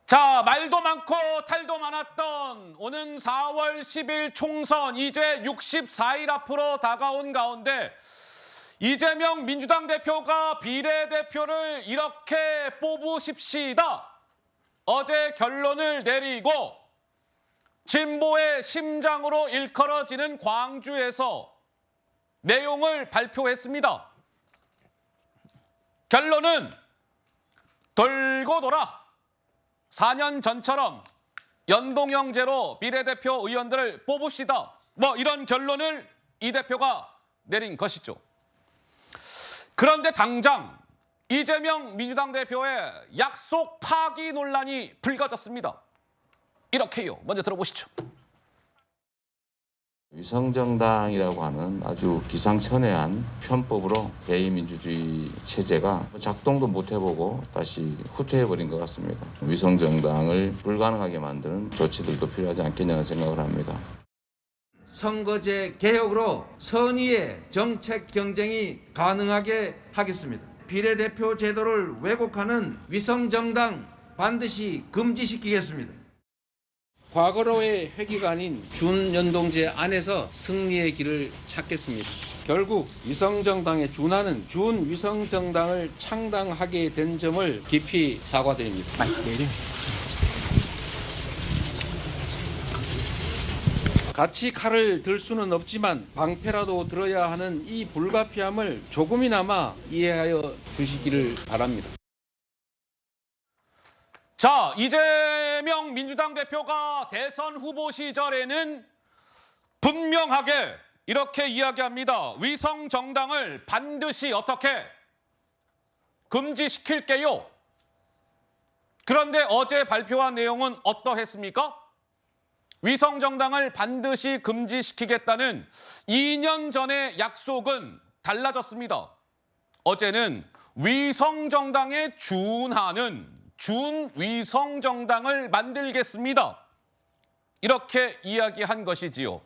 자, 말도 많고 탈도 많았던 오는 4월 10일 총선 이제 64일 앞으로 다가온 가운데 이재명 민주당 대표가 비례대표를 이렇게 뽑으십시다. 어제 결론을 내리고 진보의 심장으로 일컬어지는 광주에서 내용을 발표했습니다. 결론은 돌고 돌아 4년 전처럼 연동형제로 비례대표 의원들을 뽑읍시다. 이런 결론을 이 대표가 내린 것이죠. 그런데 당장 이재명 민주당 대표의 약속 파기 논란이 불거졌습니다. 이렇게요. 먼저 들어보시죠. 위성정당이라고 하는 아주 기상천외한 편법으로 대의민주주의 체제가 작동도 못 해보고 다시 후퇴해버린 것 같습니다. 위성정당을 불가능하게 만드는 조치들도 필요하지 않겠냐는 생각을 합니다. 선거제 개혁으로 선의의 정책 경쟁이 가능하게 하겠습니다. 비례대표 제도를 왜곡하는 위성정당 반드시 금지시키겠습니다. 과거로의 회귀가 아닌 준연동제 안에서 승리의 길을 찾겠습니다. 결국 위성정당에 준하는 준위성정당을 창당하게 된 점을 깊이 사과드립니다. 같이 칼을 들 수는 없지만 방패라도 들어야 하는 이 불가피함을 조금이나마 이해하여 주시기를 바랍니다. 자, 이재명 민주당 대표가 대선 후보 시절에는 분명하게 이렇게 이야기합니다. 위성 정당을 반드시 어떻게 금지시킬게요. 그런데 어제 발표한 내용은 어떠했습니까? 위성 정당을 반드시 금지시키겠다는 2년 전의 약속은 달라졌습니다. 어제는 위성 정당에 준하는 준위성 정당을 만들겠습니다. 이렇게 이야기한 것이지요.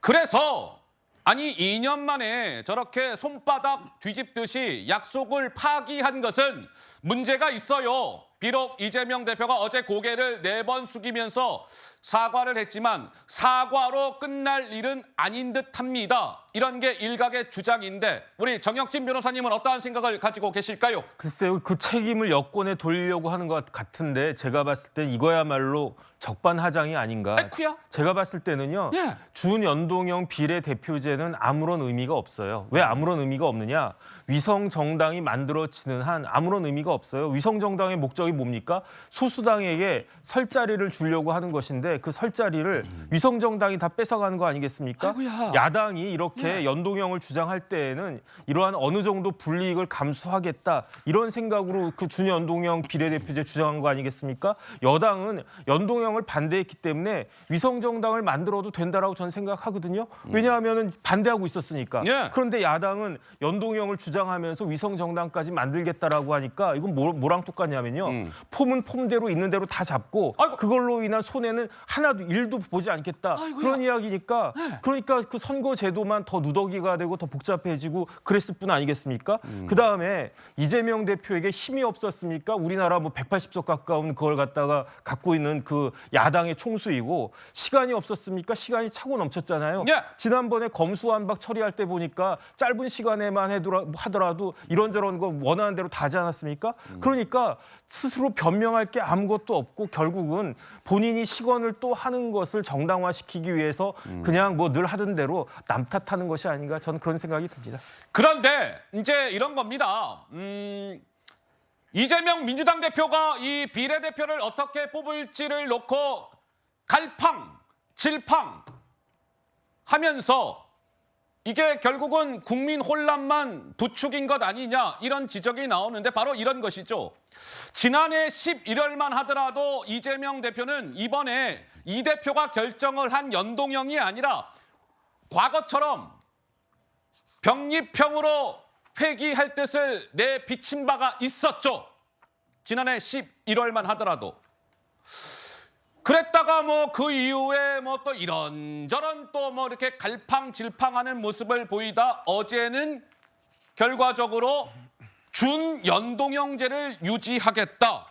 그래서 아니 2년 만에 저렇게 손바닥 뒤집듯이 약속을 파기한 것은 문제가 있어요. 비록 이재명 대표가 어제 고개를 4번 숙이면서 사과를 했지만 사과로 끝날 일은 아닌 듯합니다. 이런 게 일각의 주장인데 우리 정혁진 변호사님은 어떠한 생각을 가지고 계실까요? 글쎄요. 그 책임을 여권에 돌리려고 하는 것 같은데 제가 봤을 때 이거야말로 적반하장이 아닌가. 아이쿠야. 제가 봤을 때는요. 예. 준연동형 비례대표제는 아무런 의미가 없어요. 왜 아무런 의미가 없느냐. 위성정당이 만들어지는 한 아무런 의미가 없어요. 위성정당의 목적이 뭡니까? 소수당에게 설 자리를 주려고 하는 것인데 그 설 자리를 위성정당이 다 뺏어가는 거 아니겠습니까? 아이고야. 야당이 이렇게 연동형을 주장할 때에는 이러한 어느 정도 불이익을 감수하겠다 이런 생각으로 그 준연동형 비례대표제 주장한 거 아니겠습니까? 여당은 연동형을 반대했기 때문에 위성정당을 만들어도 된다라고 저는 생각하거든요. 왜냐하면 반대하고 있었으니까. 예. 그런데 야당은 연동형을 주장하면서 위성정당까지 만들겠다라고 하니까 이건 뭐랑 똑같냐면요. 폼은 폼대로 있는 대로 다 잡고 아이고. 그걸로 인한 손해는 하나도 일도 보지 않겠다. 아이고야. 그런 이야기니까 그러니까 그 선거 제도만 더 누더기가 되고 더 복잡해지고 그랬을 뿐 아니겠습니까? 그다음에 이재명 대표에게 힘이 없었습니까? 우리나라 뭐 180석 가까운 그걸 갖다가 갖고 있는 그 야당의 총수이고 시간이 없었습니까? 시간이 차고 넘쳤잖아요. 예. 지난번에 검수완박 처리할 때 보니까 짧은 시간에만 하더라도 이런저런 거 원하는 대로 다 하지 않았습니까? 그러니까 스스로 변명할 게 아무것도 없고 결국은 본인이 시건을 또 하는 것을 정당화시키기 위해서 그냥 뭐 늘 하던 대로 남 탓하는 것이 아닌가 저는 그런 생각이 듭니다. 그런데 이제 이런 겁니다. 이재명 민주당 대표가 이 비례대표를 어떻게 뽑을지를 놓고 갈팡, 질팡 하면서 이게 결국은 국민 혼란만 부추긴 것 아니냐 이런 지적이 나오는데 바로 이런 것이죠. 지난해 11월만 하더라도 이재명 대표는 이번에 이 대표가 결정을 한 연동형이 아니라 과거처럼 병립형으로 회귀할 뜻을 내비친 바가 있었죠. 지난해 11월만 하더라도. 그랬다가 뭐 그 이후에 뭐 또 이런저런 또 뭐 이렇게 갈팡질팡하는 모습을 보이다 어제는 결과적으로 준연동형제를 유지하겠다.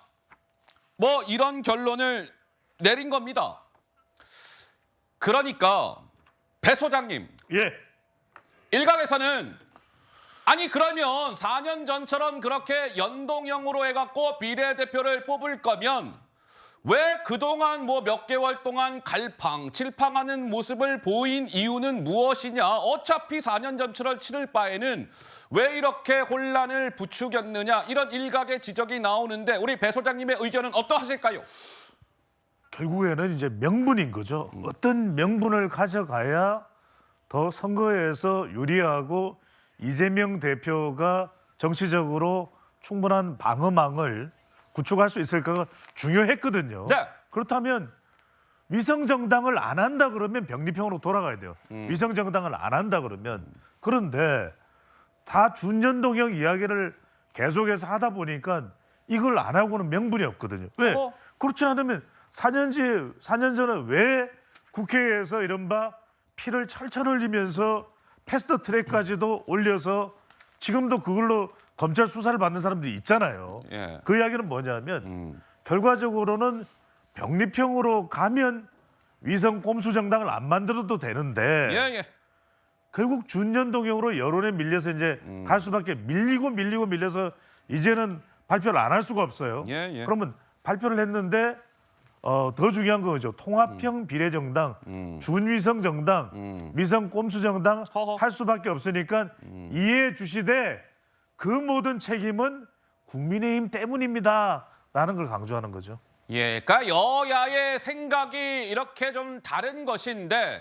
뭐 이런 결론을 내린 겁니다. 그러니까 배 소장님, 예. 일각에서는 아니 그러면 4년 전처럼 그렇게 연동형으로 해갖고 비례대표를 뽑을 거면 왜 그동안 뭐 몇 개월 동안 갈팡질팡하는 모습을 보인 이유는 무엇이냐? 어차피 4년 전철을 치를 바에는 왜 이렇게 혼란을 부추겼느냐? 이런 일각의 지적이 나오는데 우리 배 소장님의 의견은 어떠하실까요? 결국에는 이제 명분인 거죠. 어떤 명분을 가져가야 더 선거에서 유리하고 이재명 대표가 정치적으로 충분한 방어망을 구축할 수 있을까가 중요했거든요. 네. 그렇다면 위성정당을 안 한다 그러면 병리평으로 돌아가야 돼요. 위성정당을 안 한다 그러면. 그런데 다 준연동형 이야기를 계속해서 하다 보니까 이걸 안 하고는 명분이 없거든요. 왜? 그렇지 않으면 4년 전에 왜 국회에서 이른바 피를 철철 흘리면서 패스트 트랙까지도 올려서 지금도 그걸로 검찰 수사를 받는 사람들이 있잖아요. 예. 그 이야기는 뭐냐면 결과적으로는 병리평으로 가면 위성 꼼수 정당을 안 만들어도 되는데 예. 결국 준연동형으로 여론에 밀려서 이제 갈 수밖에 밀려서 이제는 발표를 안 할 수가 없어요. 예. 그러면 발표를 했는데 더 중요한 거죠. 통합형 비례정당, 준위성 정당, 위성 꼼수 정당 허허. 할 수밖에 없으니까 이해해 주시되 그 모든 책임은 국민의힘 때문입니다라는 걸 강조하는 거죠. 예, 그러니까 여야의 생각이 이렇게 좀 다른 것인데